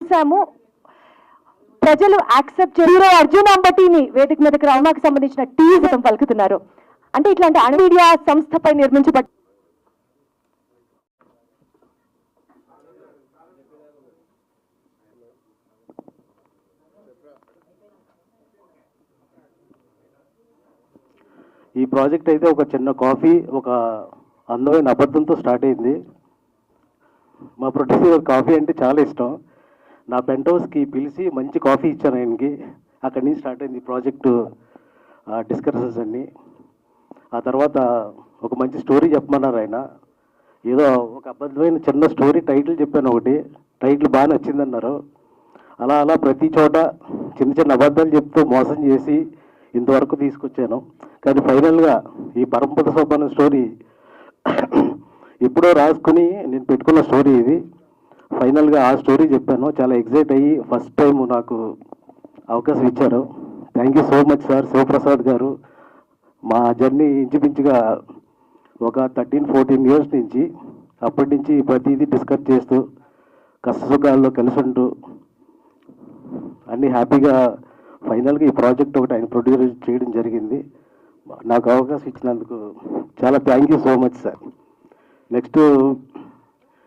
చూసాము. ప్రజలు accept hero Arjun అంబటిని వేదిక మీదకి రావడానికి సంబంధించిన టీజర్ పలుకుతున్నారు. అంటే ఇట్లాంటి అణుమీడియా సంస్థపై నిర్మించబడ్డ ఈ ప్రాజెక్ట్ అయితే ఒక చిన్న కాఫీ, ఒక అందమైన అబద్ధంతో స్టార్ట్ అయింది. మా ప్రొడ్యూసర్ కాఫీ అంటే చాలా ఇష్టం. నా పెంట్ హౌస్కి పిలిచి మంచి కాఫీ ఇచ్చాను ఆయనకి. అక్కడి నుంచి స్టార్ట్ అయింది ప్రాజెక్టు డిస్కషన్స్ అన్నీ. ఆ తర్వాత ఒక మంచి స్టోరీ చెప్పమన్నారు ఆయన. ఏదో ఒక అబద్ధమైన చిన్న స్టోరీ టైటిల్ చెప్పాను ఒకటి, టైటిల్ బాగా నచ్చిందన్నారు. అలా అలా ప్రతి చోట చిన్న చిన్న అబద్ధాలు చెప్తూ మోసం చేసి ఇంతవరకు తీసుకొచ్చాను. కానీ ఫైనల్గా ఈ పరమపద సోపానం స్టోరీ ఎప్పుడో రాసుకుని నేను పెట్టుకున్న స్టోరీ ఇది. ఫైనల్గా ఆ స్టోరీ చెప్పాను. చాలా ఎగ్జైట్ అయ్యి ఫస్ట్ టైం నాకు అవకాశం ఇచ్చారు. Thank you so much sir. Shivaprasad గారు, మా జర్నీ ఇంచుమించుగా ఒక 13-14 ఇయర్స్ నుంచి, అప్పటి నుంచి ప్రతిదీ డిస్కస్ చేస్తూ కష్టసుఖాల్లో కలిసి ఉంటూ అన్నీ హ్యాపీగా ఫైనల్గా ఈ ప్రాజెక్ట్ ఒకటి ఆయన ప్రొడ్యూస్ చేయడం జరిగింది. నాకు అవకాశం ఇచ్చినందుకు చాలా thank you so much sir. Next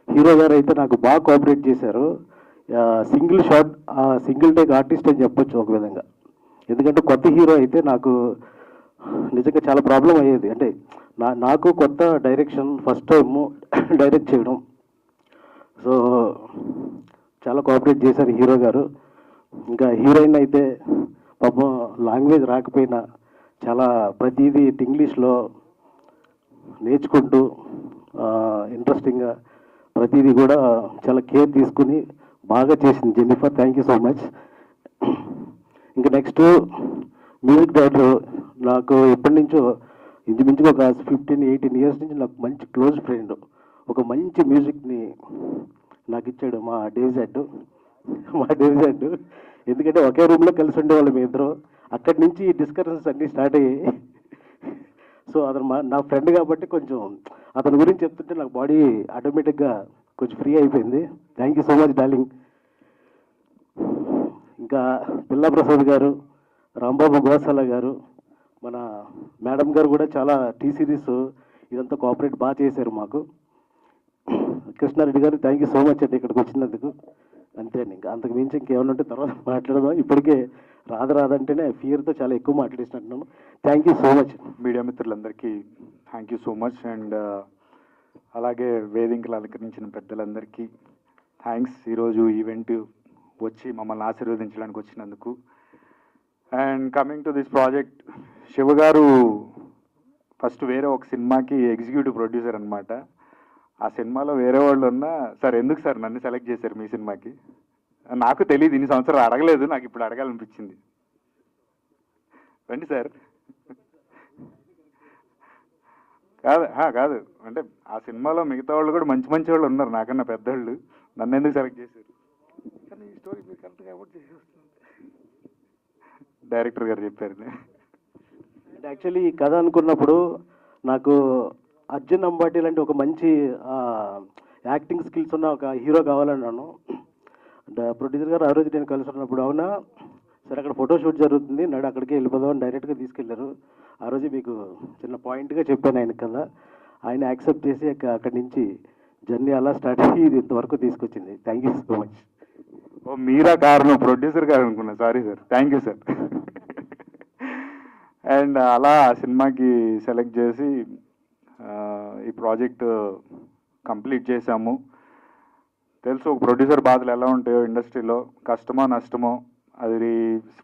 hero గారు అయితే నాకు బాగా కోఆపరేట్ చేశారు. Single shot, single take artist అని చెప్పొచ్చు ఒక విధంగా. ఎందుకంటే కొత్త హీరో అయితే నాకు నిజంగా చాలా ప్రాబ్లం అయ్యేది. అంటే నాకు కొత్త డైరెక్షన్, ఫస్ట్ టైము డైరెక్ట్ చేయడం. సో చాలా కోఆపరేట్ చేశారు హీరో గారు. ఇంకా హీరోయిన్ అయితే పాపం లాంగ్వేజ్ రాకపోయినా చాలా ప్రతిదీ ఇంగ్లీష్లో నేర్చుకుంటూ ఇంట్రెస్టింగ్గా ప్రతిదీ కూడా చాలా కేర్ తీసుకుని బాగా చేసింది Jennifer. Thank you so much. ఇంకా నెక్స్ట్ మ్యూజిక్ డైరెక్టర్ నాకు ఎప్పటి నుంచో ఇంచుమించుగా ఒక 15-18 ఇయర్స్ నుంచి నాకు మంచి క్లోజ్ ఫ్రెండ్. ఒక మంచి మ్యూజిక్ని నాకు ఇచ్చాడు మా డేవిజెడ్. ఎందుకంటే ఒకే రూమ్లో కలిసి ఉండేవాళ్ళు మీ ఇద్దరు. అక్కడి నుంచి డిస్కషన్స్ అన్నీ స్టార్ట్ అయ్యాయి. సో అతను నా ఫ్రెండ్ కాబట్టి కొంచెం అతని గురించి చెప్తుంటే నాకు బాడీ ఆటోమేటిక్గా కొంచెం ఫ్రీ అయిపోయింది. Thank you so much darling. ఇంకా పిల్లా ప్రసాద్ గారు, రాంబాబు గోసాల గారు, మన మేడం గారు కూడా చాలా టీ సిరీస్ ఇదంతా కోఆపరేట్ బాగా చేశారు మాకు. కృష్ణారెడ్డి గారు థ్యాంక్ యూ సో మచ్ అండి ఇక్కడికి వచ్చినందుకు. అంతే అండి, ఇంకా అంతకు మించి ఇంకేమన్నా ఉంటే తర్వాత మాట్లాడదాం. ఇప్పటికే రాదంటేనే ఫియర్తో చాలా ఎక్కువ మాట్లాడేసినట్టున్నాను. Thank you so much. Media మిత్రులందరికీ thank you so much. And అలాగే వేదికలు అలంకరించిన పెద్దలందరికీ థ్యాంక్స్. ఈరోజు ఈవెంట్ వచ్చి మమ్మల్ని ఆశీర్వదించడానికి వచ్చినందుకు. And coming to this project, Shiva గారు ఫస్ట్ వేరే ఒక సినిమాకి ఎగ్జిక్యూటివ్ ప్రొడ్యూసర్ అనమాట. ఆ సినిమాలో వేరే వాళ్ళు ఉన్నా, సార్ ఎందుకు సార్ నన్ను సెలెక్ట్ చేశారు మీ సినిమాకి? నాకు తెలియదు, ఇన్ని సంవత్సరాలు అడగలేదు, నాకు ఇప్పుడు అడగాలనిపించింది. రండి సార్. కాదు అంటే ఆ సినిమాలో మిగతా వాళ్ళు కూడా మంచి మంచి వాళ్ళు ఉన్నారు నాకన్నా పెద్దవాళ్ళు. నన్ను ఎందుకు సెలెక్ట్ చేశారు? కానీ ఈ స్టోరీ మీరు కరెక్ట్గా అవార్డ్ చేసేస్తుంది డైరెక్టర్ గారు చెప్పారు. యాక్చువల్లీ ఈ కథ అనుకున్నప్పుడు నాకు అర్జున్ అంబాటి లాంటి ఒక మంచి యాక్టింగ్ స్కిల్స్ ఉన్న ఒక హీరో కావాలన్నాను. ప్రొడ్యూసర్ గారు ఆ రోజు నేను కలిసి ఉన్నప్పుడు, అవునా సరే అక్కడ ఫోటోషూట్ జరుగుతుంది, నాడు అక్కడికి వెళ్ళిపోదాం డైరెక్ట్గా తీసుకెళ్లారు. ఆ రోజు మీకు చిన్న పాయింట్గా చెప్పాను ఆయన కదా. ఆయన యాక్సెప్ట్ చేసి అక్కడి నుంచి జర్నీ అలా స్టార్ట్ అయ్యి ఇది ఇంతవరకు తీసుకొచ్చింది. Thank you so much. ఓ మీరా కారణం, ప్రొడ్యూసర్ గారు అనుకున్నా, sorry sir. Thank you sir. And అలా ఆ సినిమాకి సెలెక్ట్ చేసి ఈ ప్రాజెక్ట్ కంప్లీట్ చేశాము. తెలుసు ఒక ప్రొడ్యూసర్ బాధలు ఎలా ఉంటాయో ఇండస్ట్రీలో, కష్టమో నష్టమో. అది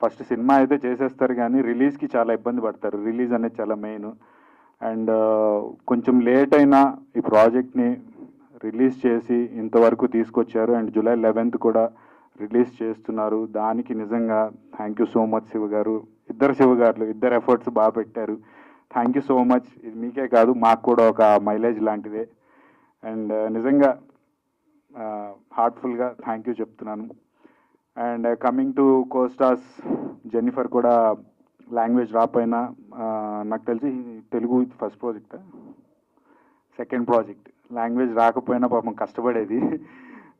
ఫస్ట్ సినిమా అయితే చేసేస్తారు కానీ రిలీజ్కి చాలా ఇబ్బంది పడతారు. రిలీజ్ అనేది చాలా మెయిన్. అండ్ కొంచెం లేట్ అయినా ఈ ప్రాజెక్ట్ని రిలీజ్ చేసి ఇంతవరకు తీసుకొచ్చారు. అండ్ July 11th కూడా రిలీజ్ చేస్తున్నారు. దానికి నిజంగా thank you so much Shiva గారు. ఇద్దరు శివ గారు, ఇద్దరు ఎఫర్ట్స్ బాగా పెట్టారు. Thank you so much. ఇది మీకే కాదు మాకు కూడా ఒక మైలేజ్ లాంటిదే. అండ్ నిజంగా హార్ట్ఫుల్గా థ్యాంక్ యూ చెప్తున్నాను. And coming to co-stars, Jennifer కూడా లాంగ్వేజ్ రాపోయినా నాకు తెలిసి Telugu first project, second project, language రాకపోయినా పాపం కష్టపడేది.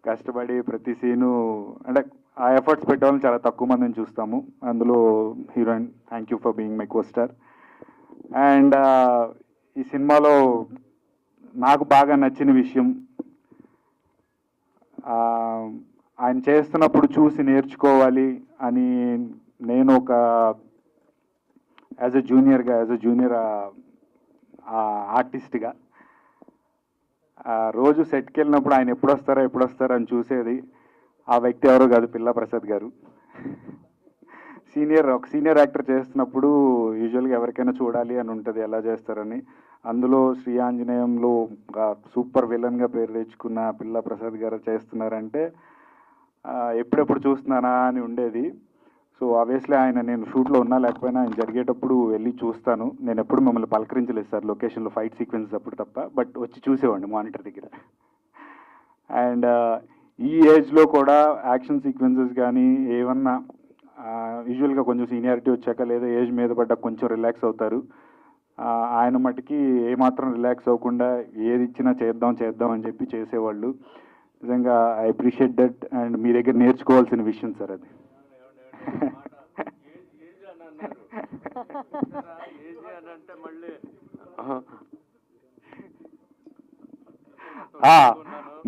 కష్టపడి ప్రతి సీను అంటే ఆ ఎఫర్ట్స్ పెట్టాలని చాలా తక్కువ మందిని చూస్తాము. అందులో heroine, thank you for being my co star. And ఈ సినిమాలో నాకు బాగా నచ్చిన విషయం, ఆయన చేస్తున్నప్పుడు చూసి నేర్చుకోవాలి అని నేను ఒక యాజ్ ఎ జూనియర్ ఆర్టిస్ట్గా రోజు సెట్కి వెళ్ళినప్పుడు ఆయన ఎప్పుడు వస్తారో అని చూసేది. ఆ వ్యక్తి ఎవరో కాదు, పిల్లా ప్రసాద్ గారు. ఒక సీనియర్ యాక్టర్ చేస్తున్నప్పుడు యూజువల్గా ఎవరికైనా చూడాలి అని ఉంటుంది ఎలా చేస్తారని. అందులో శ్రీ ఆంజనేయంలో సూపర్ విలన్గా పేరు తెచ్చుకున్న పిల్లా ప్రసాద్ గారు చేస్తున్నారంటే ఎప్పుడెప్పుడు చూస్తున్నానా అని ఉండేది. సో ఆబ్వియస్లీ ఆయన, నేను షూట్లో ఉన్నా లేకపోయినా ఆయన జరిగేటప్పుడు వెళ్ళి చూస్తాను. నేను ఎప్పుడు మమ్మల్ని పలకరించలేదు సార్ లొకేషన్లో ఫైట్ సీక్వెన్స్ అప్పుడు తప్ప, బట్ వచ్చి చూసేవాడిని మానిటర్ దగ్గర. అండ్ ఈ ఏజ్లో కూడా యాక్షన్ సీక్వెన్సెస్ కానీ ఏమన్నా యూజువల్గా కొంచెం సీనియారిటీ వచ్చాక లేదా ఏజ్ మీద పడ్డా కొంచెం రిలాక్స్ అవుతారు. ఆయన మటుకి ఏమాత్రం రిలాక్స్ అవ్వకుండా ఏది ఇచ్చినా చేద్దాం అని చెప్పి చేసేవాళ్ళు. నిజంగా ఐ అప్రిషియేట్ దట్. అండ్ మీ దగ్గర నేర్చుకోవాల్సిన విషయం సార్ అది.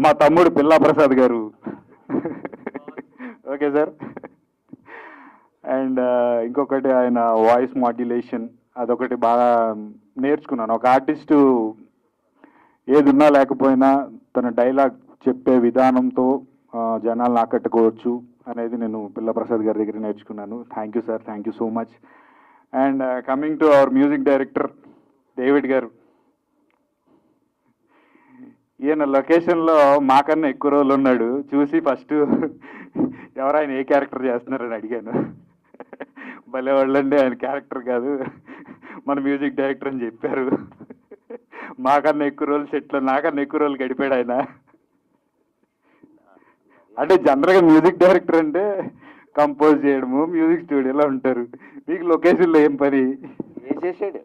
మా తమ్ముడు పిల్లా ప్రసాద్ గారు. Okay sir. అండ్ ఇంకొకటి ఆయన వాయిస్ మాడ్యులేషన్, అదొకటి బాగా నేర్చుకున్నాను. ఒక ఆర్టిస్టు ఏది ఉన్నా లేకపోయినా తన డైలాగ్ చెప్పే విధానంతో జనాలను ఆకట్టుకోవచ్చు అనేది నేను పిల్ల ప్రసాద్ గారి దగ్గర నేర్చుకున్నాను. Thank you sir, thank you so much. And coming to our music director David గారు, ఈయన లొకేషన్లో మాకన్నా ఎక్కువ రోజులు ఉన్నాడు. చూసి ఫస్ట్ ఎవరైనా ఏ క్యారెక్టర్ చేస్తున్నారని అడిగాను. భలే వాళ్ళండి, ఆయన క్యారెక్టర్ కాదు మన మ్యూజిక్ డైరెక్టర్ అని చెప్పారు. మాకన్నా ఎక్కువ రోజులు సెట్లో నాకన్నా ఎక్కువ రోజులు గడిపాడు ఆయన. అంటే జనరల్గా మ్యూజిక్ డైరెక్టర్ అంటే కంపోజ్ చేయడము, మ్యూజిక్ స్టూడియోలో ఉంటారు. మీకు లొకేషన్లో ఏం పని? ఏం చేసాడు?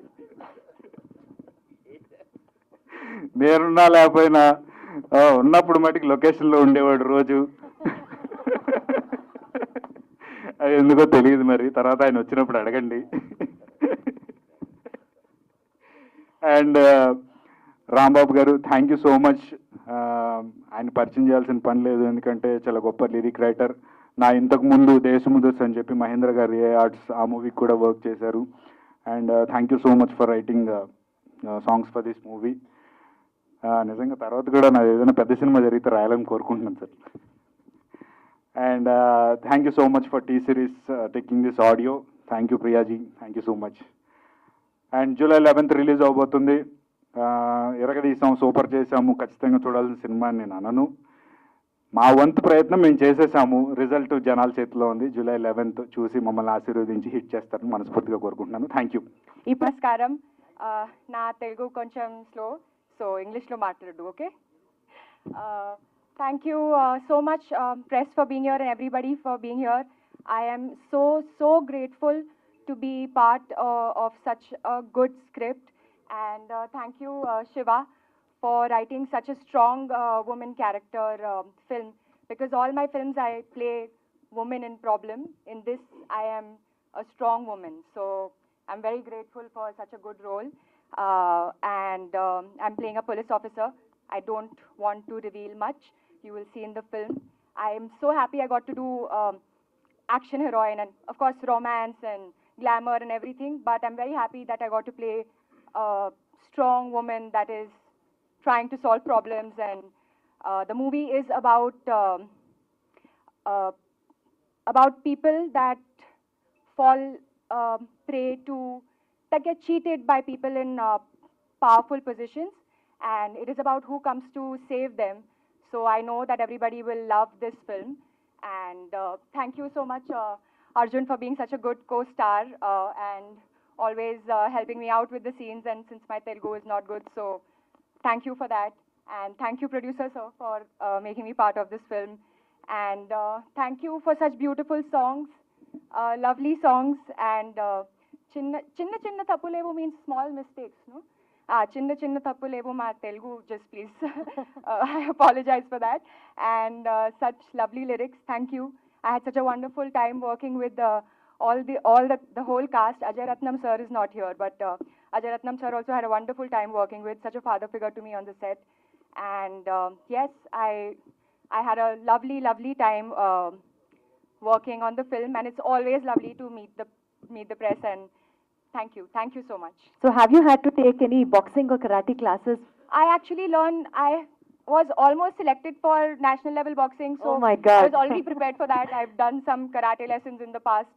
నేనున్నా లేకపోయినా ఉన్నప్పుడు మటుకు లొకేషన్లో ఉండేవాడు రోజు. అది ఎందుకో తెలియదు మరి, తర్వాత ఆయన వచ్చినప్పుడు అడగండి. అండ్ రాంబాబు గారు, థ్యాంక్ యూ సో మచ్. ఆయన పరిచయం చేయాల్సిన పని లేదు, ఎందుకంటే చాలా గొప్ప లిరిక్ రైటర్. నా ఇంతకు ముందు దేశముదర్స్ అని చెప్పి మహేంద్ర గారు ఏ ఆర్ట్స్ ఆ మూవీకి కూడా వర్క్ చేశారు. And thank you so much for writing songs for this movie. నిజంగా తర్వాత కూడా నాది ఏదైనా పెద్ద సినిమా జరిగితే రాయాలని కోరుకుంటున్నాను sir. And thank you so much for T series taking this audio. Thank you ప్రియాజీ, thank you so much. And July 11th release అవబోతుంది. ఎరగదీసాం, సూపర్ చేసాము, ఖచ్చితంగా చూడాల్సిన సినిమా అని నేను అనను. మా వంతు ప్రయత్నం మేము చేసేసాము, రిజల్ట్ జనాల చేతిలో ఉంది. జూలై 11th చూసి మమ్మల్ని ఆశీర్వదించి హిట్ చేస్తారని మనస్ఫూర్తిగా కోరుకుంటున్నాను. Thank you. ఈ పురస్కారం నా తెలుగు కొంచెం స్లో, సో ఇంగ్లీష్లో మాట్లాడు, okay? Thank you so much, press, for being here and everybody for being here. I am so grateful to be part of such a good script, and thank you, Shiva, for writing such a strong woman character film, because all my films I play woman in problem. In this, I am a strong woman, so I'm very grateful for such a good role. And I'm playing a police officer. I don't want to reveal much. You will see in the film. I am so happy I got to do action heroine and of course romance and glamour and everything, but I'm very happy that I got to play a strong woman that is trying to solve problems. And the movie is about people that fall prey to, that get cheated by people in powerful positions, and it is about who comes to save them. So I know that everybody will love this film, and thank you so much, Arjun, for being such a good co-star and always helping me out with the scenes. And since my Telugu is not good, so thank you for that, and thank you, producer sir, for making me part of this film, and thank you for such beautiful songs, lovely songs, and chinna tappulevu means small mistakes, no? Chinna chinna tappulevo ma Telugu, just please. I apologize for that. And such lovely lyrics. Thank you. I had such a wonderful time working with the whole cast. Ajay Ratnam sir is not here, but Ajay Ratnam sir also had a wonderful time working with, such a father figure to me on the set. And yes, I had a lovely time working on the film, and it's always lovely to meet the press. And thank you so much. So have you had to take any boxing or karate classes? I actually learned. I was almost selected for national level boxing, so Oh my I God. was already prepared for that. I've done some karate lessons in the past,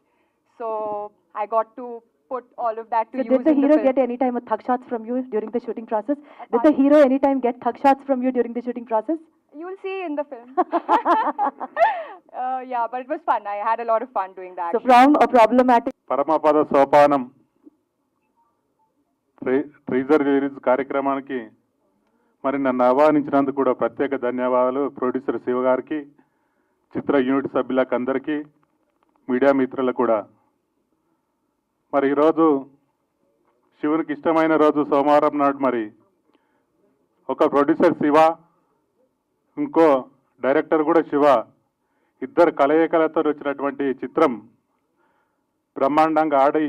so I got to put all of that to So use did the in hero the film. get any time a thug shots from you during the shooting process? Did the Pardon? hero any time get thug shots from you during the shooting process? You'll see in the film. Yeah, but it was fun. I had a lot of fun doing that. So from a problematic Paramapada Sopanam teaser release కార్యక్రమానికి మరి నన్ను ఆహ్వానించినందుకు కూడా ప్రత్యేక ధన్యవాదాలు producer Shiva గారికి, చిత్ర unit సభ్యులకు అందరికీ, media మిత్రులకు కూడా. మరి ఈరోజు శివునికి ఇష్టమైన రోజు సోమవారం నాడు మరి ఒక ప్రొడ్యూసర్ శివ, ఇంకో డైరెక్టర్ కూడా శివ, ఇద్దరు కలయికలతో వచ్చినటువంటి చిత్రం బ్రహ్మాండంగా ఆడి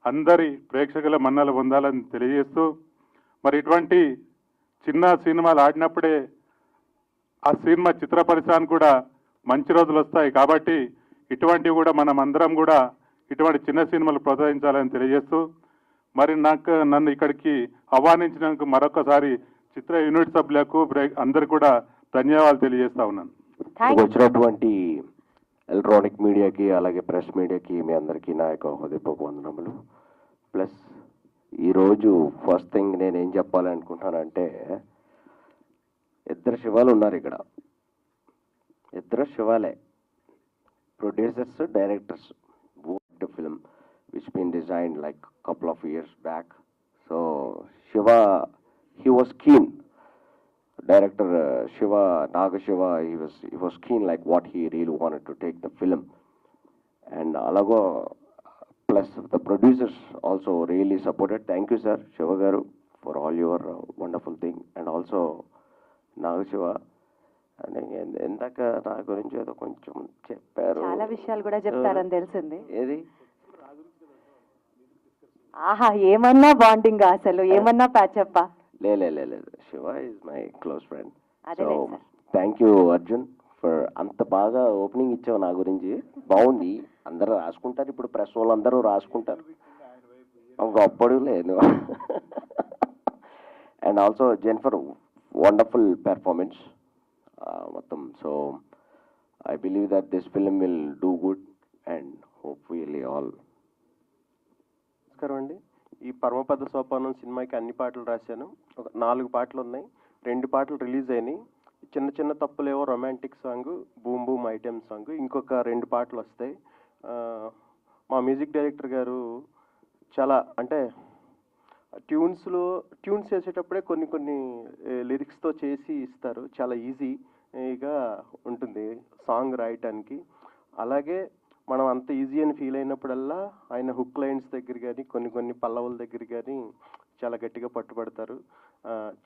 అందరి ప్రేక్షకుల మన్నలు పొందాలని తెలియజేస్తూ, మరి ఇటువంటి చిన్న సినిమాలు ఆడినప్పుడే ఆ సినిమా చిత్ర పరిశ్రమకు కూడా మంచి రోజులు వస్తాయి. కాబట్టి ఇటువంటివి కూడా మనం అందరం కూడా ఇటువంటి చిన్న సినిమాలు ప్రోత్సహించాలని తెలియజేస్తూ, మరి నన్ను ఇక్కడికి ఆహ్వానించినందుకు మరొకసారి చిత్ర యూనిట్ సభ్యులకు అందరు కూడా ధన్యవాదాలు తెలియజేస్తా ఉన్నాను. వచ్చినటువంటి ఎలక్ట్రానిక్ మీడియాకి అలాగే ప్రెస్ మీడియాకి మీ అందరికీ నా యొక్క హృదయపూర్వక వందనములు. ప్లస్ ఈరోజు ఫస్ట్ థింగ్ నేను ఏం చెప్పాలనుకుంటున్నానంటే, ఇద్దరు శివాలు ఉన్నారు ఇక్కడ. ఇద్దరు శివాలే, producers, directors. Both film which been designed like couple of years back. So Shiva, he was keen. Director Shiva, Naga Shiva, he was keen like what he really wanted to take the film. And alago, plus the producers also really supported. Thank you, sir, Shiva garu, for all your wonderful thing. And also Naga Shiva, ఎందాక నా గురించి ఏదో కొంచెం చెప్పారు, చాలా విషయాలు కూడా చెప్తారని తెలిసింది. ఏది ఆహా, ఏమన్నా బాండింగ్, అసలు ఏమన్నా ప్యాచప్పా? లేదు, Shiva is my close friend. అదే so sir. Thank you Arjun for అంత బాగా ఓపెనింగ్ ఇచ్చావు నా గురించి. బాగుంది, అందరూ రాసుకుంటారు, ఇప్పుడు ప్రెస్ వాళ్ళు అందరూ రాసుకుంటారు, గొప్పడు లేదు. అండ్ ఆల్సో జెన్ఫర్, వండర్ఫుల్ పెర్ఫార్మెన్స్ మొత్తం. So I believe that this film will do good and hopefully all. నమస్కారం అండి. ఈ పరమపద సోపానం సినిమాకి అన్ని పాటలు రాశాను. ఒక 4 పాటలు ఉన్నాయి, 2 పాటలు రిలీజ్ అయినాయి. చిన్న చిన్న తప్పులేవో romantic song, boom boom item song, ఇంకొక 2 పాటలు వస్తాయి. మా మ్యూజిక్ డైరెక్టర్ గారు చాలా, అంటే ట్యూన్స్ చేసేటప్పుడే కొన్ని లిరిక్స్తో చేసి ఇస్తారు. చాలా ఈజీగా ఉంటుంది సాంగ్ రాయటానికి. అలాగే మనం అంత ఈజీ అని ఫీల్ అయినప్పుడల్లా ఆయన హుక్ లైన్స్ దగ్గర కానీ కొన్ని పల్లవుల దగ్గర కానీ చాలా గట్టిగా పట్టుబడతారు.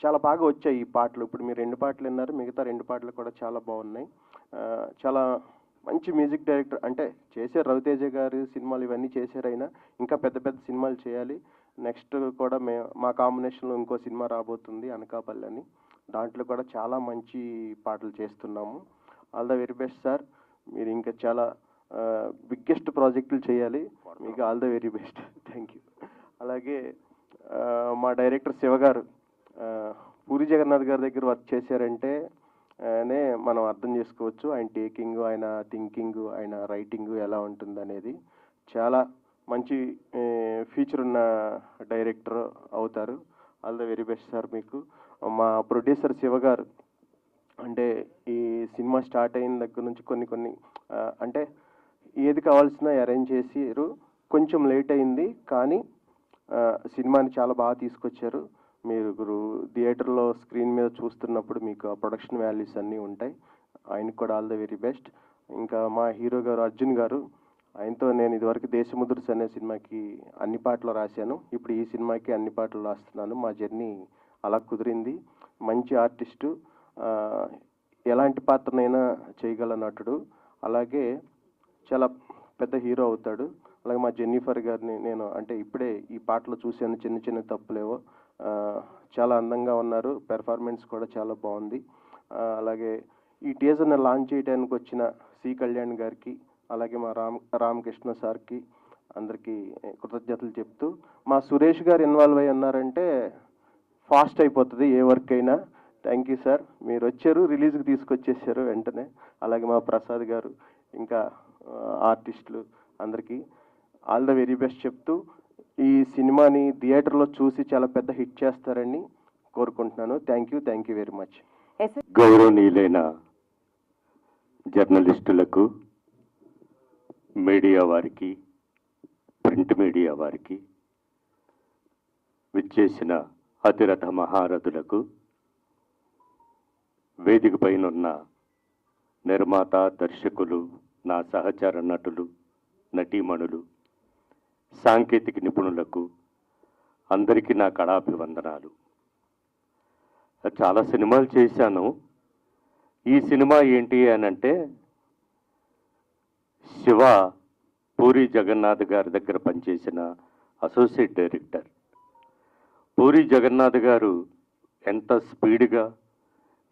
చాలా బాగా వచ్చాయి ఈ పాటలు. ఇప్పుడు మీరు 2 పాటలు విన్నారు, మిగతా 2 పాటలు కూడా చాలా బాగున్నాయి. చాలా మంచి మ్యూజిక్ డైరెక్టర్, అంటే చేశారు, రవితేజ గారు సినిమాలు ఇవన్నీ చేశారు. అయినా ఇంకా పెద్ద పెద్ద సినిమాలు చేయాలి. నెక్స్ట్ కూడా మా కాంబినేషన్లో ఇంకో సినిమా రాబోతుంది, అనకాపల్లి అని. దాంట్లో కూడా చాలా మంచి పాటలు చేస్తున్నాము. All the very best sir. మీరు ఇంకా చాలా బిగ్గెస్ట్ ప్రాజెక్టులు చేయాలి. మీకు all the very best. Thank you. అలాగే మా డైరెక్టర్ శివ గారు పూరి జగన్నాథ్ గారి దగ్గర వర్క్ చేశారంటే మనం అర్థం చేసుకోవచ్చు ఆయన టేకింగ్, ఆయన థింకింగ్, ఆయన రైటింగ్ ఎలా ఉంటుంది అనేది. చాలా మంచి ఫీచర్ ఉన్న డైరెక్టర్ అవుతారు. All the very best sir మీకు. మా ప్రొడ్యూసర్ శివ గారు, అంటే ఈ సినిమా స్టార్ట్ అయిన దగ్గర నుంచి కొన్ని అంటే ఏది కావాల్సిన అరేంజ్ చేసారు. కొంచెం లేట్ అయింది, కానీ సినిమాని చాలా బాగా తీసుకొచ్చారు. మీరు థియేటర్లో స్క్రీన్ మీద చూస్తున్నప్పుడు మీకు ఆ ప్రొడక్షన్ వాల్యూస్ అన్నీ ఉంటాయి. ఆయనకు కూడా ఆల్ ద వెరీ బెస్ట్. ఇంకా మా హీరో గారు అర్జున్ గారు, ఆయనతో నేను ఇదివరకు దేశముద్రస్ అనే సినిమాకి అన్ని పాటలు రాశాను. ఇప్పుడు ఈ సినిమాకి అన్ని పాటలు రాస్తున్నాను. మా జర్నీ అలా కుదిరింది. మంచి ఆర్టిస్టు, ఎలాంటి పాత్రనైనా చేయగల నటుడు, అలాగే చాలా పెద్ద హీరో అవుతాడు. అలాగే మా జెన్నిఫర్ గారిని నేను అంటే ఇప్పుడే ఈ పాటలో చూశాను, చిన్న చిన్న తప్పులేవో. చాలా అందంగా ఉన్నారు, పెర్ఫార్మెన్స్ కూడా చాలా బాగుంది. అలాగే ఈ టీజర్ని లాంచ్ చేయడానికి వచ్చిన సి కళ్యాణ్ గారికి, అలాగే మా రామకృష్ణ సార్కి అందరికీ కృతజ్ఞతలు చెప్తూ, మా సురేష్ గారు ఇన్వాల్వ్ అయి ఉన్నారంటే ఫాస్ట్ అయిపోతుంది ఏ వర్క్ అయినా. థ్యాంక్ యూ సార్, మీరు వచ్చారు, రిలీజ్కి తీసుకొచ్చేసారు వెంటనే. అలాగే మా ప్రసాద్ గారు, ఇంకా ఆర్టిస్టులు అందరికీ ఆల్ ద వెరీ బెస్ట్ చెప్తూ, ఈ సినిమాని థియేటర్లో చూసి చాలా పెద్ద హిట్ చేస్తారని కోరుకుంటున్నాను. Thank you very much. గౌరవనీయులైన జర్నలిస్టులకు, మీడియా వారికి, ప్రింట్ మీడియా వారికి, విచ్చేసిన అతిరథ మహారథులకు, వేదిక పైనున్న నిర్మాత, దర్శకులు, నా సహచర నటులు, నటీమణులు, సాంకేతిక నిపుణులకు అందరికీ నా కళాభివందనాలు. చాలా సినిమాలు చేశాను. ఈ సినిమా ఏంటి అని అంటే, శివ పూరి జగన్నాథ్ గారి దగ్గర పనిచేసిన అసోసియేట్ డైరెక్టర్. పూరి జగన్నాథ్ గారు ఎంత స్పీడ్గా,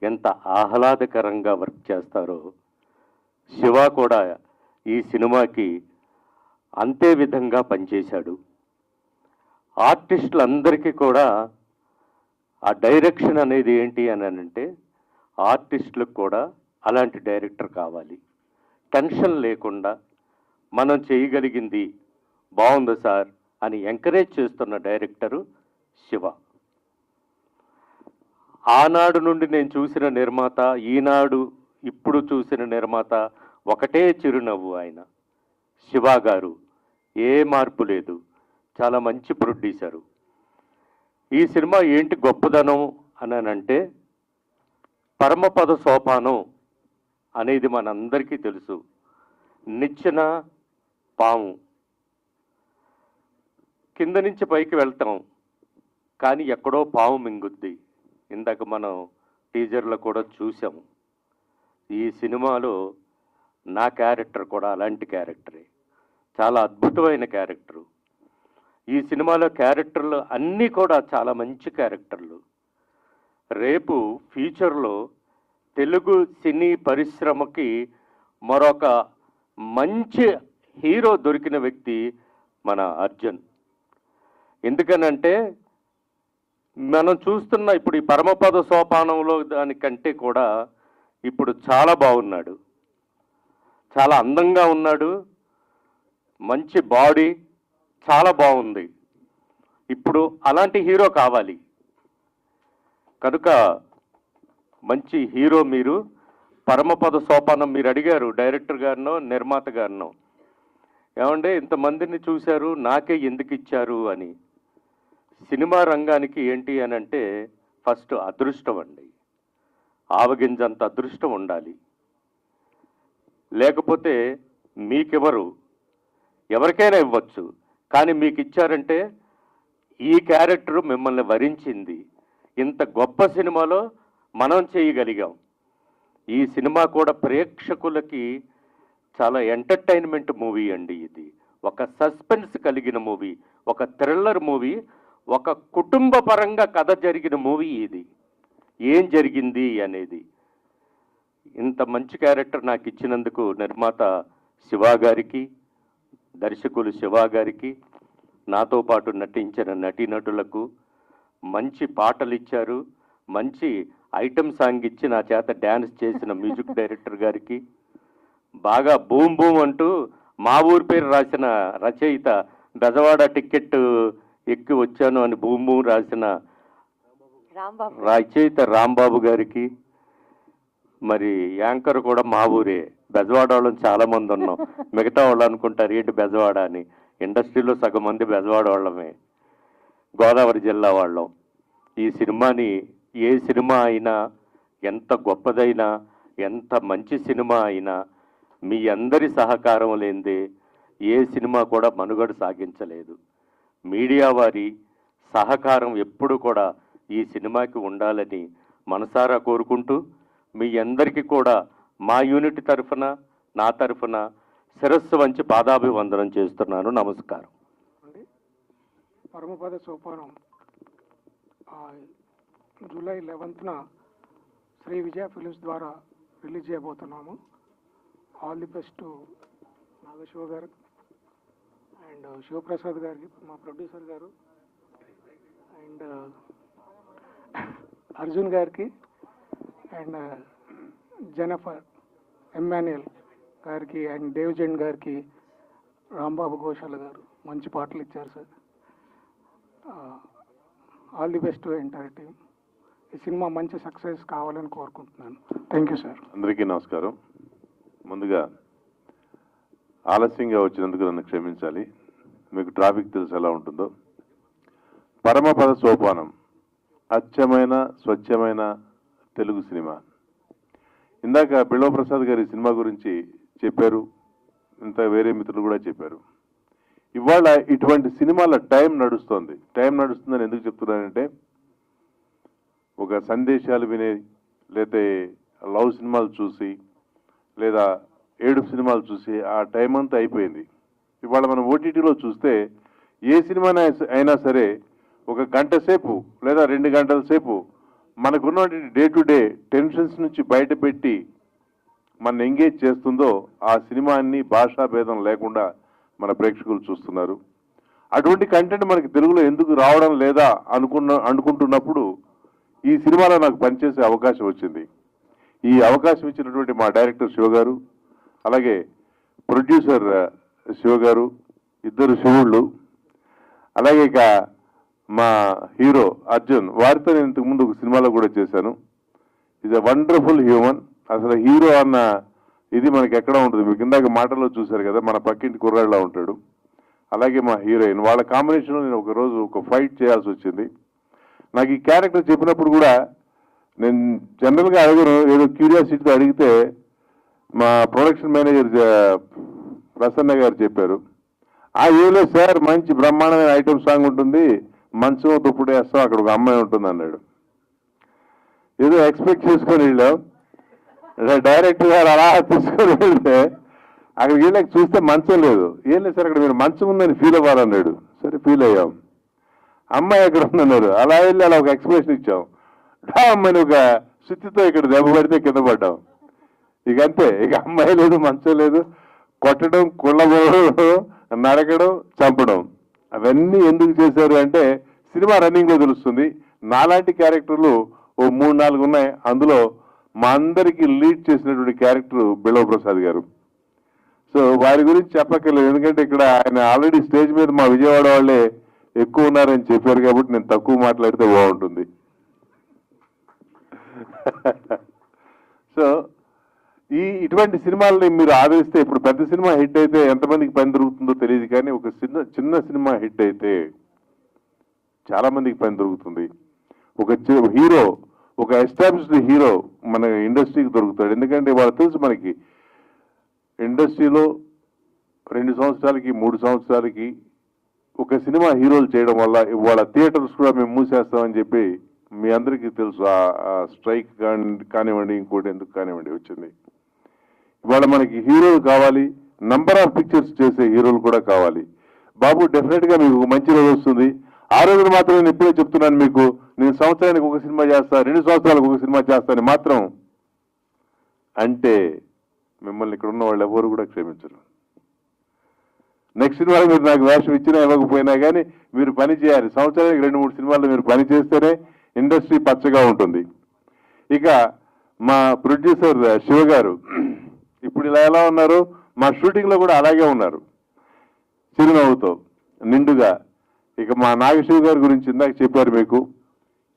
ఎంత ఆహ్లాదకరంగా వర్క్ చేస్తారో, శివ కూడా ఈ సినిమాకి అంతే విధంగా పనిచేశాడు. ఆర్టిస్టులందరికీ కూడా ఆ డైరెక్షన్ అనేది ఏంటి అని అంటే, ఆర్టిస్టులకు కూడా అలాంటి డైరెక్టర్ కావాలి. టెన్షన్ లేకుండా మనం చేయగలిగింది బాగుంది సార్ అని ఎంకరేజ్ చేస్తున్న డైరెక్టరు శివ. ఆనాడు నుండి నేను చూసిన నిర్మాత, ఈనాడు ఇప్పుడు చూసిన నిర్మాత ఒకటే చిరునవ్వు. ఆయన శివ గారు ఏ మార్పు లేదు, చాలా మంచి ప్రొడ్యూసరు. ఈ సినిమా ఏంటి గొప్పదనం అని అంటే, పరమపద సోపానం అనేది మనందరికీ తెలుసు. నిచ్చెన పాము, కింద నుంచి పైకి వెళ్తాం కానీ ఎక్కడో పాము మింగుద్ది. ఇందాక మనం టీజర్లో కూడా చూసాం. ఈ సినిమాలో నా క్యారెక్టర్ కూడా అలాంటి క్యారెక్టరే, చాలా అద్భుతమైన క్యారెక్టరు. ఈ సినిమాలో క్యారెక్టర్లు అన్నీ కూడా చాలా మంచి క్యారెక్టర్లు. రేపు ఫ్యూచర్లో తెలుగు సినీ పరిశ్రమకి మరొక మంచి హీరో దొరికిన వ్యక్తి మన అర్జున్. ఎందుకనంటే మనం చూస్తున్న ఇప్పుడు ఈ పరమపద సోపానంలో దానికంటే కూడా ఇప్పుడు చాలా బాగున్నాడు, చాలా అందంగా ఉన్నాడు, మంచి బాడీ, చాలా బాగుంది. ఇప్పుడు అలాంటి హీరో కావాలి కనుక మంచి హీరో మీరు. పరమపద సోపానం మీరు అడిగారు డైరెక్టర్ గారినో నిర్మాత గారినో, ఏమంటే ఇంతమందిని చూశారు నాకే ఎందుకు ఇచ్చారు అని. సినిమా రంగానికి ఏంటి అని అంటే ఫస్ట్ అదృష్టం అండి, ఆవగింజంత అదృష్టం ఉండాలి. లేకపోతే మీకెవరు, ఎవరికైనా ఇవ్వచ్చు, కానీ మీకు ఇచ్చారంటే ఈ క్యారెక్టర్ మిమ్మల్ని వరించింది. ఇంత గొప్ప సినిమాలో మనం చేయగలిగాం. ఈ సినిమా కూడా ప్రేక్షకులకి చాలా ఎంటర్టైన్మెంట్ మూవీ అండి. ఇది ఒక సస్పెన్స్ కలిగిన మూవీ, ఒక థ్రిల్లర్ మూవీ, ఒక కుటుంబ పరంగా కథ జరిగిన మూవీ ఇది. ఏం జరిగింది అనేది. ఇంత మంచి క్యారెక్టర్ నాకు ఇచ్చినందుకు నిర్మాత శివ గారికి, దర్శకులు శివ గారికి, నాతో పాటు నటించిన నటీనటులకు, మంచి పాటలు ఇచ్చారు, మంచి ఐటమ్ సాంగ్ ఇచ్చి నా చేత డ్యాన్స్ చేసిన మ్యూజిక్ డైరెక్టర్ గారికి, బాగా బూమ్ బూమ్ అంటూ మా ఊరి పేరు రాసిన రచయిత, బెజవాడ టికెట్ ఎక్కి వచ్చాను అని బూమ్ బూమ్ రాసిన రచయిత రాంబాబు గారికి, మరి యాంకర్ కూడా మా ఊరే, బెజవాడ వాళ్ళని చాలా మంది ఉన్నాం. మిగతా వాళ్ళు అనుకుంటారు ఏంటి బెజవాడ అని, ఇండస్ట్రీలో సగం మంది బెజవాడ వాళ్ళమే, గోదావరి జిల్లా వాళ్ళం. ఈ సినిమాని ఏ సినిమా అయినా, ఎంత గొప్పదైనా, ఎంత మంచి సినిమా అయినా మీ అందరి సహకారం లేనిదే ఏ సినిమా కూడా మనుగడ సాగించలేదు. మీడియా వారి సహకారం ఎప్పుడు కూడా ఈ సినిమాకి ఉండాలని మనసారా కోరుకుంటూ మీ అందరికీ కూడా మా యూనిట్ తరఫున నా తరఫున శిరస్సు వంచి పాదాభివందనం చేస్తున్నాను. నమస్కారం. పరమపద సోపానం జూలై 11న శ్రీ విజయ ఫిలిమ్స్ ద్వారా రిలీజ్ చేయబోతున్నాము. ఆల్ ది బెస్ట్ నాగశివ గారు అండ్ శివప్రసాద్ గారికి, మా ప్రొడ్యూసర్ గారు, అండ్ అర్జున్ గారికి అండ్ జెనఫర్ ఎమ్మాన్యుయల్ గారికి అండ్ దేవ్జన్ గారికి, రాంబాబు ఘోషాల గారు మంచి పాటలు ఇచ్చారు sir. All the best entire team. ఈ సినిమా మంచి సక్సెస్ కావాలని కోరుకుంటున్నాను. Thank you sir. అందరికీ నమస్కారం. ముందుగా ఆలస్యంగా వచ్చినందుకు నన్ను క్షమించాలి. మీకు ట్రాఫిక్ తెలుసు ఎలా ఉంటుందో. పరమపద సోపానం అచ్చమైన స్వచ్ఛమైన తెలుగు సినిమా. ఇందాక బిల్వ ప్రసాద్ గారి సినిమా గురించి చెప్పారు, ఇంత వేరే మిత్రులు కూడా చెప్పారు. ఇవాళ ఇటువంటి సినిమాల టైం నడుస్తోంది. టైం నడుస్తుందని ఎందుకు చెప్తున్నానంటే, ఒక సందేశాలు వినే, లేదా లవ్ సినిమాలు చూసి, లేదా ఏడుపు సినిమాలు చూసి ఆ టైం అంతా అయిపోయింది. ఇవాళ మనం ఓటీటీలో చూస్తే ఏ సినిమా అయినా సరే ఒక గంట సేపు లేదా 2 గంటల సేపు మనకున్న డే టు డే టెన్షన్స్ నుంచి బయటపెట్టి మన ఎంగేజ్ చేస్తుందో ఆ సినిమాని భాషా భేదం లేకుండా మన ప్రేక్షకులు చూస్తున్నారు. అటువంటి కంటెంట్ మనకి తెలుగులో ఎందుకు రావడం లేదా అనుకుంటున్నప్పుడు ఈ సినిమాలో నాకు పనిచేసే అవకాశం వచ్చింది. ఈ అవకాశం ఇచ్చినటువంటి మా డైరెక్టర్ శివ గారు, అలాగే ప్రొడ్యూసర్ శివ గారు, ఇద్దరు శివుళ్ళు, అలాగే ఇక మా హీరో అర్జున్, వారితో నేను ఇంతకుముందు ఒక సినిమాలో కూడా చేశాను. Is a wonderful human. అసలు హీరో అన్న ఇది మనకి ఎక్కడ ఉంటుంది, మీకు ఇందాక మాటల్లో చూశారు కదా, మన పక్కింటి కుర్రాళ్ళలా ఉంటాడు. అలాగే మా హీరోయిన్, వాళ్ళ కాంబినేషన్లో నేను ఒకరోజు ఒక ఫైట్ చేయాల్సి వచ్చింది. నాకు ఈ క్యారెక్టర్ చెప్పినప్పుడు కూడా నేను జనరల్గా అడగను, ఏదో క్యూరియాసిటీతో అడిగితే మా ప్రొడక్షన్ మేనేజర్ ప్రసన్న గారు చెప్పారు, ఏదో సార్ మంచి బ్రహ్మాండమైన ఐటమ్ సాంగ్ ఉంటుంది, మంచం దుప్పుడు వేస్తాం, అక్కడ ఒక అమ్మాయి ఉంటుంది అన్నాడు. ఏదో ఎక్స్పెక్ట్ చేసుకొని వెళ్ళాం. డైరెక్టర్ గారు అలా తీసుకొని వెళ్తే అక్కడికి వెళ్ళాక చూస్తే మంచం లేదు. ఏం లేదు సార్, అక్కడ మీరు మంచం ఉందని ఫీల్ అవ్వాలన్నాడు. సరే ఫీల్ అయ్యాం. అమ్మాయి ఎక్కడ ఉందన్నారు. అలా వెళ్ళి అలా ఒక ఎక్స్ప్రెషన్ ఇచ్చాం. అమ్మాయిని ఒక సుత్తితో ఇక్కడ దెబ్బ పడితే కింద పడ్డాం. ఇక అంతే, ఇక అమ్మాయి లేదు, మంచం లేదు. కొట్టడం, కుళ్ళబోవడం, నరకడం, చంపడం, అవన్నీ ఎందుకు చేశారు అంటే సినిమా రన్నింగ్లో తెలుస్తుంది. నాలాంటి క్యారెక్టర్లు ఓ 3-4 ఉన్నాయి. అందులో మా అందరికీ లీడ్ చేసినటువంటి క్యారెక్టర్ బిల్వ ప్రసాద్ గారు. సో వారి గురించి చెప్పక్కర్లేదు, ఎందుకంటే ఇక్కడ ఆయన ఆల్రెడీ స్టేజ్ మీద మా విజయవాడ వాళ్ళే ఎక్కువ ఉన్నారని చెప్పారు కాబట్టి నేను తక్కువ మాట్లాడితే బాగుంటుంది. సో ఇటువంటి సినిమాలని మీరు ఆదరిస్తే, ఇప్పుడు పెద్ద సినిమా హిట్ అయితే ఎంతమందికి పని దొరుకుతుందో తెలియదు, కానీ ఒక చిన్న సినిమా హిట్ అయితే చాలా మందికి పని దొరుకుతుంది. ఒక హీరో, ఒక ఎస్టాబ్లిష్డ్ హీరో మన ఇండస్ట్రీకి దొరుకుతాడు. ఎందుకంటే వాళ్ళు తెలుసు మనకి ఇండస్ట్రీలో 2 సంవత్సరాలకి 3 సంవత్సరాలకి ఒక సినిమా హీరోలు చేయడం వల్ల ఇవాళ థియేటర్స్ కూడా మేము మూసేస్తామని చెప్పి మీ అందరికీ తెలుసు. ఆ స్ట్రైక్ కానివ్వండి, ఇంకోటి ఎందుకు కానివ్వండి వచ్చింది. ఇవాళ మనకి హీరోలు కావాలి, నంబర్ ఆఫ్ పిక్చర్స్ చేసే హీరోలు కూడా కావాలి. బాబు డెఫినెట్గా మీకు ఒక మంచి రోజు వస్తుంది. ఆ రోజున మాత్రం నేను ఇప్పుడే చెప్తున్నాను మీకు, నేను సంవత్సరానికి ఒక సినిమా చేస్తా, 2 సంవత్సరాలకు ఒక సినిమా చేస్తాను మాత్రం అంటే మిమ్మల్ని ఇక్కడ ఉన్న వాళ్ళు ఎవరు కూడా క్షమించరు. నెక్స్ట్ సినిమాలో మీరు నాకు వేషం ఇచ్చినా ఇవ్వకపోయినా కానీ మీరు పని చేయాలి. సంవత్సరానికి 2-3 సినిమాల్లో మీరు పని చేస్తేనే ఇండస్ట్రీ పచ్చగా ఉంటుంది. ఇక మా ప్రొడ్యూసర్ శివ గారు ఇప్పుడు ఇలా ఎలా ఉన్నారు, మా షూటింగ్లో కూడా అలాగే ఉన్నారు, చిరునవ్వుతో నిండుగా. ఇక మా నాగశివ గారి గురించి ఇందాక చెప్పారు మీకు.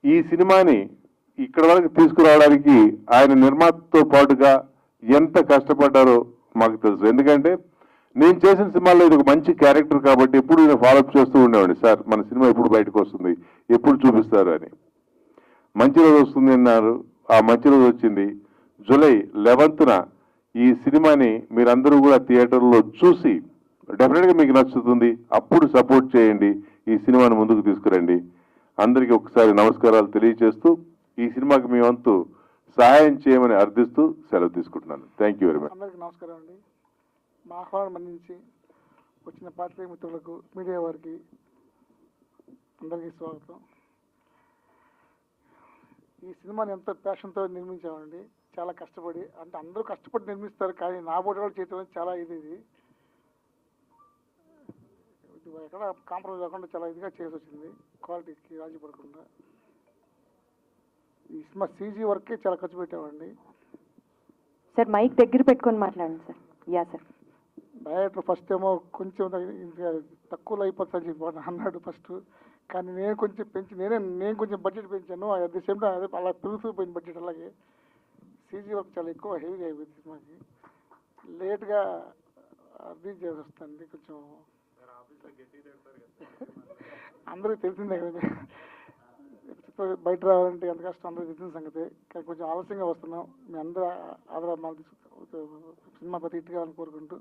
ఈ సినిమాని ఇక్కడ వరకు తీసుకురావడానికి ఆయన నిర్మాతతో పాటుగా ఎంత కష్టపడ్డారో మాకు తెలుసు. ఎందుకంటే నేను చేసిన సినిమాల్లో ఇది ఒక మంచి క్యారెక్టర్ కాబట్టి ఎప్పుడు నేను ఫాలోఅప్ చేస్తూ ఉండేవాడిని. సార్ మన సినిమా ఎప్పుడు బయటకు వస్తుంది, ఎప్పుడు చూపిస్తారు అని. మంచి రోజు వస్తుంది అన్నారు, ఆ మంచి రోజు వచ్చింది. జూలై 11న ఈ సినిమాని మీరందరూ కూడా థియేటర్లో చూసి డెఫినెట్గా మీకు నచ్చుతుంది. అప్పుడు సపోర్ట్ చేయండి, ఈ సినిమాని ముందుకు తీసుకురండి. అందరికీ ఒకసారి నమస్కారాలు తెలియజేస్తూ ఈ సినిమాకి మీ వంతు సహాయం చేయమని అర్థిస్తూ సెలవు తీసుకుంటున్నాను. Thank you very much. అందరికీ నమస్కారం అండి. మా ఆహ్వానం మన్నించి వచ్చిన పాత్రికేయ మిత్రులకు, మీడియా వారికి అందరికీ స్వాగతం. ఈ సినిమాని ఎంతో ప్యాషన్తో నిర్మించామండి, చాలా కష్టపడి. అంటే అందరూ కష్టపడి నిర్మిస్తారు, కానీ నా బోటి వాళ్ళు చేయటం చాలా ఇది ఎక్కడ కాంప్రమైజ్ కాకుండా చాలా ఇదిగా చేసి వచ్చింది, క్వాలిటీకి రాజీ పడకుండా. ఈ సినిమా సీజీ వర్కే చాలా ఖర్చు పెట్టామండి. సార్ మైక్ దగ్గర పెట్టుకొని మాట్లాడండి sir. Yeah sir. Director first ఏమో కొంచెం తక్కువలో అయిపోతుందని చెప్పి అన్నాడు ఫస్ట్, కానీ నేను కొంచెం పెంచి నేను కొంచెం బడ్జెట్ పెంచాను. అట్ ది సేమ్ టైం అదే అలా పెరుగుతూ పోయింది బడ్జెట్. అలాగే సీజీ వర్క్ చాలా ఎక్కువ హెవీగా అయిపోయింది సినిమాకి. లేట్గా రిలీజ్ చేసి వస్తుంది. కొంచెం అందరికీ తెలిసిందే కదా, బయట రావాలంటే ఎంత కష్టం అందరికీ తెలిసిన సంగతి. కానీ కొంచెం ఆలస్యంగా వస్తున్నాం. మీ అందరూ ఆదరణ సినిమా ప్రతి ఇట్టు కావాలని కోరుకుంటూ